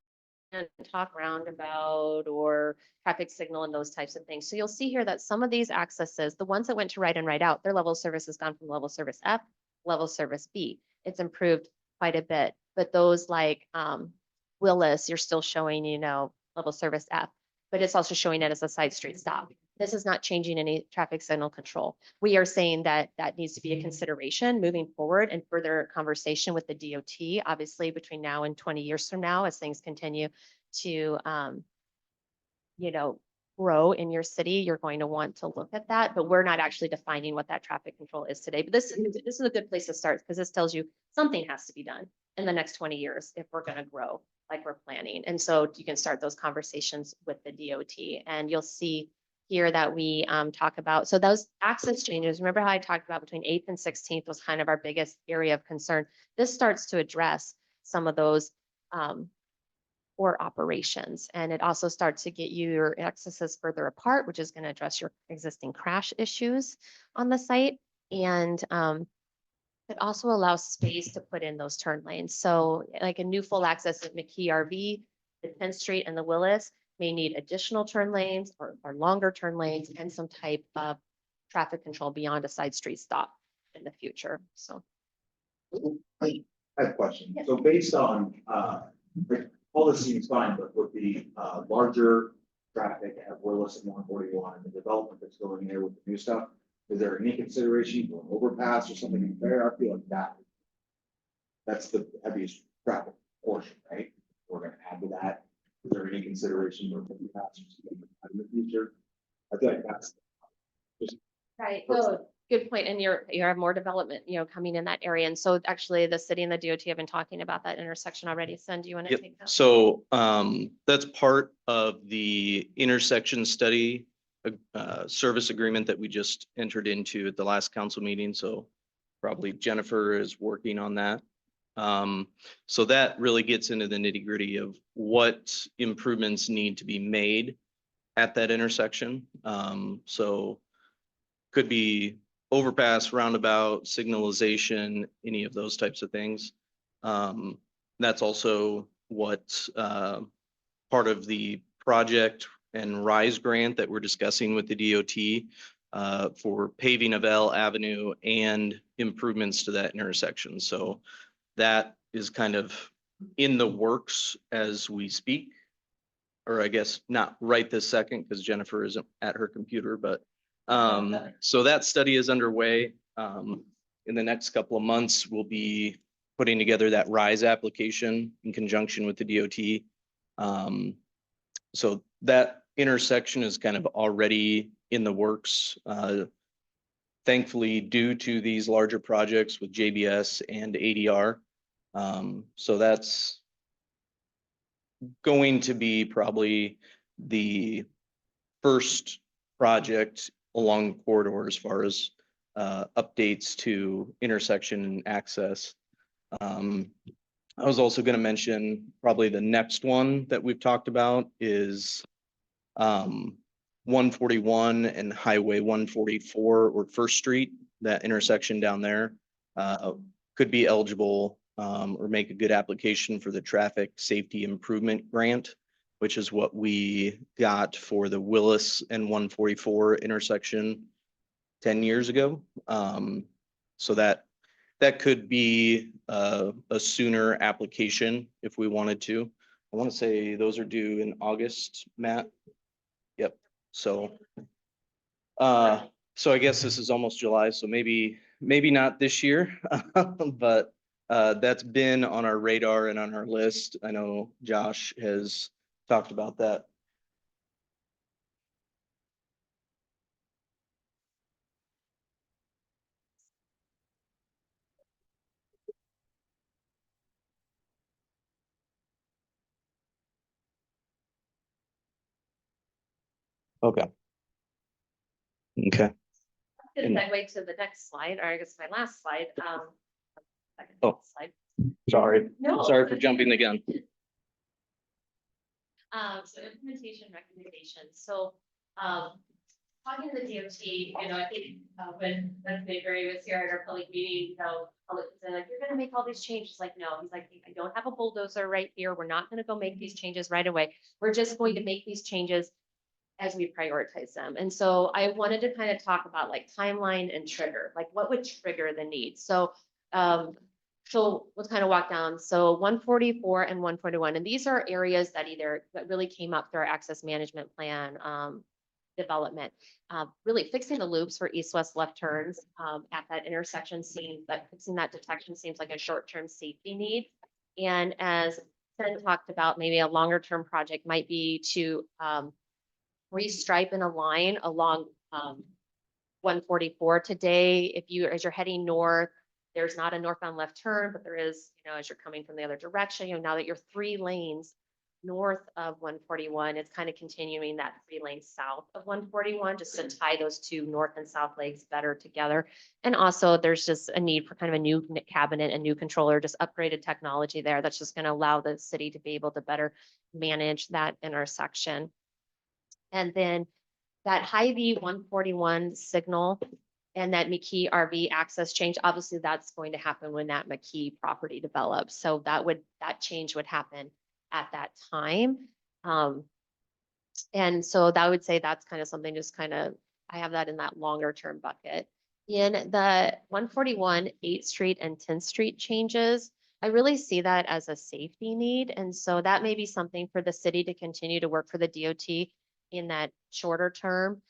talk roundabout or traffic signal and those types of things. So you'll see here that some of these accesses, the ones that went to right and right out, their level of service has gone from level service F, level service B. It's improved quite a bit, but those like Willis, you're still showing, level service F, but it's also showing it as a side street stop. This is not changing any traffic signal control. We are saying that that needs to be a consideration moving forward and further conversation with the DOT, obviously between now and 20 years from now, as things continue to, grow in your city, you're going to want to look at that, but we're not actually defining what that traffic control is today. But this is a good place to start because this tells you something has to be done in the next 20 years if we're going to grow like we're planning. And so you can start those conversations with the DOT, and you'll see here that we talk about. So those access changes, remember how I talked about between 8th and 16th was kind of our biggest area of concern. This starts to address some of those or operations. And it also starts to get your accesses further apart, which is going to address your existing crash issues on the site. And it also allows space to put in those turn lanes. So like a new full access at McKee RV, the 10th Street and the Willis may need additional turn lanes or longer turn lanes and some type of traffic control beyond a side street stop in the future. So. I have a question. So based on, all this seems fine, but with the, larger traffic at Willis and 141 and the development that's going there with the new stuff, is there any consideration for an overpass or something there? I feel like that's the heaviest traffic portion, right? We're gonna add to that. Is there any consideration for overpass or something like that in the future? I feel like that's. Right. Oh, good point. And you have more development, coming in that area. And so actually the city and the DOT have been talking about that intersection already. Son, do you want to Yep. take that? So that's part of the intersection study service agreement that we just entered into at the last council meeting. So probably Jennifer is working on that. So that really gets into the nitty gritty of what improvements need to be made at that intersection. So could be overpass, roundabout, signalization, any of those types of things. That's also what part of the project and RISE grant that we're discussing with the DOT for paving of L Avenue and improvements to that intersection. So that is kind of in the works as we speak. Or I guess not right this second because Jennifer isn't at her computer, but so that study is underway. In the next couple of months, we'll be putting together that RISE application in conjunction with the DOT. So that intersection is kind of already in the works. Thankfully, due to these larger projects with JBS and ADR. So that's going to be probably the first project along the corridor as far as updates to intersection and access. I was also going to mention probably the next one that we've talked about is 141 and Highway 144 or First Street, that intersection down there could be eligible or make a good application for the traffic safety improvement grant, which is what we got for the Willis and 144 intersection 10 years ago. So that could be a sooner application if we wanted to. I want to say those are due in August, Matt. Yep. So I guess this is almost July, so maybe not this year, but that's been on our radar and on our list. I know Josh has talked about that. Okay. Okay. Good segue to the next slide, or I guess my last slide. Second Oh. slide. Sorry. No. Sorry for jumping the gun. So implementation recommendations. So, talking to the DOT, I think when Mayberry was here at our public meeting, public was like, you're gonna make all these changes. Like, no, he's like, I don't have a bulldozer right here. We're not gonna go make these changes right away. We're just going to make these changes as we prioritize them. And so I wanted to kind of talk about like timeline and trigger, like what would trigger the need. So let's kind of walk down. So 144 and 141, and these are areas that that really came up through our access management plan development. Really fixing the loops for east-west left turns at that intersection seems that fixing that detection seems like a short-term safety need. And as Ken talked about, maybe a longer-term project might be to restripe in a line along 144 today. As you're heading north, there's not a northbound left turn, but there is, as you're coming from the other direction, now that you're 3 lanes north of 141, it's kind of continuing that 3 lanes south of 141, just to tie those 2 north and south legs better together. And also there's just a need for kind of a new cabinet, a new controller, just upgraded technology there. That's just going to allow the city to be able to better manage that intersection. And then that Hy-Vee 141 signal and that McKee RV access change, obviously that's going to happen when that McKee property develops. So that change would happen at that time. And so that would say that's kind of something I have that in that longer term bucket. In the 141, 8th Street and 10th Street changes, I really see that as a safety need. And so that may be something for the city to continue to work for the DOT in that shorter term.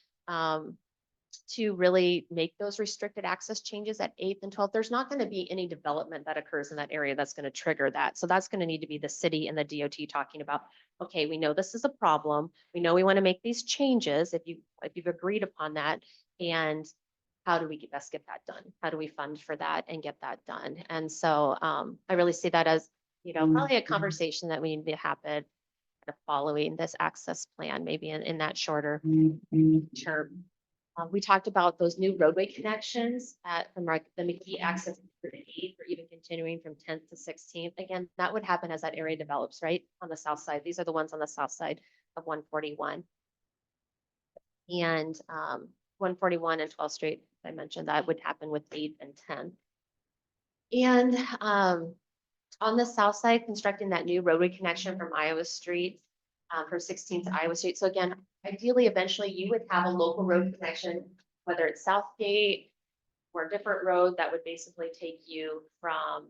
To really make those restricted access changes at 8th and 12th. There's not going to be any development that occurs in that area that's going to trigger that. So that's going to need to be the city and the DOT talking about, okay, we know this is a problem. We know we want to make these changes if you've agreed upon that. And how do we best get that done? How do we fund for that and get that done? And so I really see that as, probably a conversation that we need to happen following this access plan, maybe in that shorter term. We talked about those new roadway connections from the McKee access to the 8th, or even continuing from 10th to 16th. Again, that would happen as that area develops, right? On the south side. These are the ones on the south side of 141. And 141 and 12th Street, I mentioned that would happen with 8th and 10th. And on the south side, constructing that new roadway connection from Iowa Street, from 16th to Iowa Street. So again, ideally, eventually you would have a local road connection, whether it's Southgate or a different road that would basically take you from,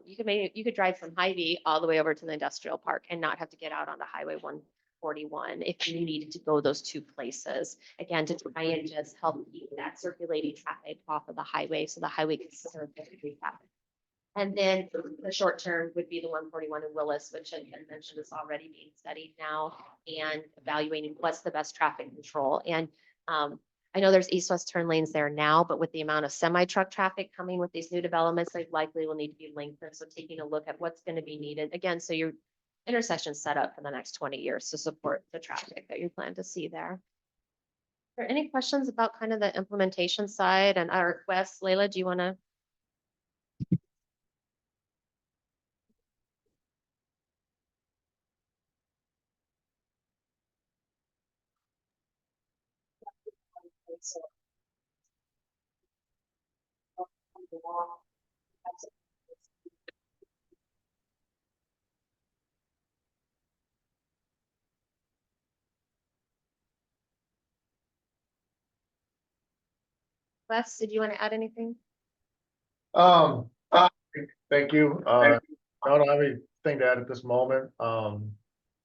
you could drive from Hy-Vee all the way over to the industrial park and not have to get out onto Highway 141 if you needed to go those 2 places. Again, to try and just help keep that circulating traffic off of the highway so the highway can serve the traffic. And then the short term would be the 141 in Willis, which I mentioned is already being studied now and evaluating what's the best traffic control. And I know there's east-west turn lanes there now, but with the amount of semi-truck traffic coming with these new developments, they likely will need to be lengthened. So taking a look at what's going to be needed. Again, so your intersection set up for the next 20 years to support the traffic that you plan to see there. Are there any questions about kind of the implementation side? And our Wes, Layla, do you want to? Wes, did you want to add anything? Thank you. I don't have anything to add at this moment.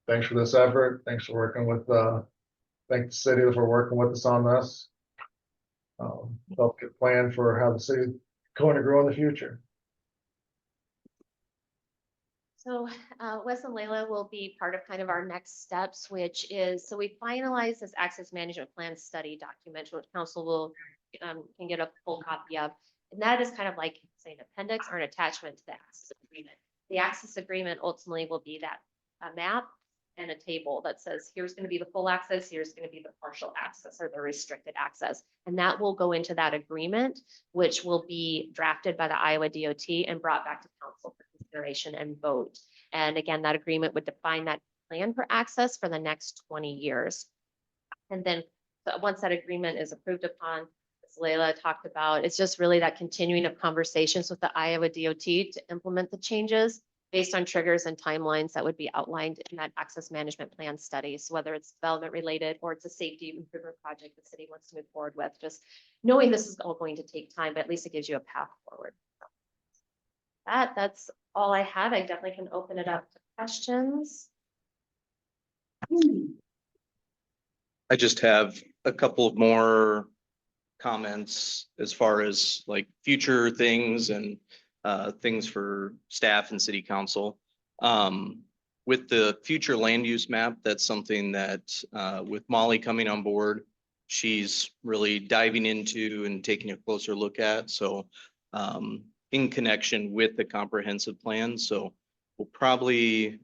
Thanks for this effort. Thanks for working with, thank the city for working with us on this. Help get planned for how the city going to grow in the future. So Wes and Layla will be part of kind of our next steps, which is, so we finalize this access management plan study document, which council will can get a full copy of. And that is kind of like, say, an appendix or an attachment to the access agreement. The access agreement ultimately will be that a map and a table that says, here's going to be the full access, here's going to be the partial access or the restricted access. And that will go into that agreement, which will be drafted by the Iowa DOT and brought back to council for consideration and vote. And again, that agreement would define that plan for access for the next 20 years. And then once that agreement is approved upon, as Leila talked about, it's just really that continuing of conversations with the Iowa DOT to implement the changes based on triggers and timelines that would be outlined in that access management plan study. So whether it's development related or it's a safety improvement project the city wants to move forward with, just knowing this is all going to take time, but at least it gives you a path forward. That's all I have. I definitely can open it up to questions. I just have a couple of more comments as far as like future things and things for staff and city council. With the future land use map, that's something that with Molly coming on board, she's really diving into and taking a closer look at. So in connection with the comprehensive plan. So we'll probably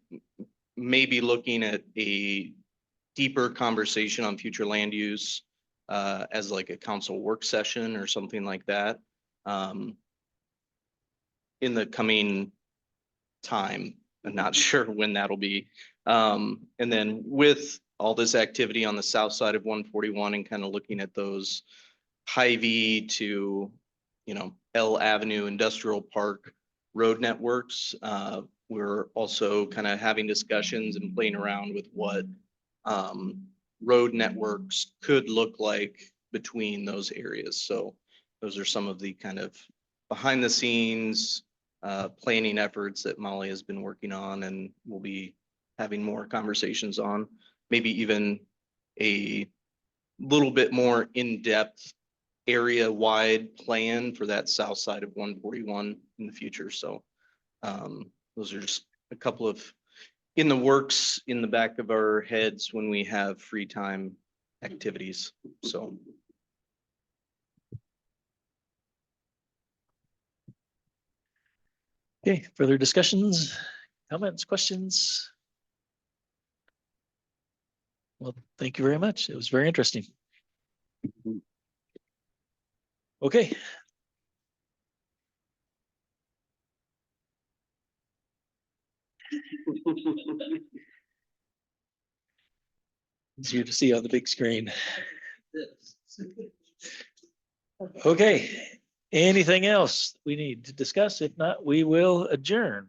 maybe looking at a deeper conversation on future land use as like a council work session or something like that in the coming time. I'm not sure when that'll be. And then with all this activity on the south side of 141 and kind of looking at those Hy-Vee to, L Avenue Industrial Park road networks, we're also kind of having discussions and playing around with what road networks could look like between those areas. So those are some of the kind of behind the scenes planning efforts that Molly has been working on and we'll be having more conversations on, maybe even a little bit more in-depth area-wide plan for that south side of 141 in the future. So those are just a couple of in the works in the back of our heads when we have free time activities. So. Okay, further discussions, comments, questions? Well, thank you very much. It was very interesting. Okay. Easier to see on the big screen. Okay, anything else we need to discuss? If not, we will adjourn.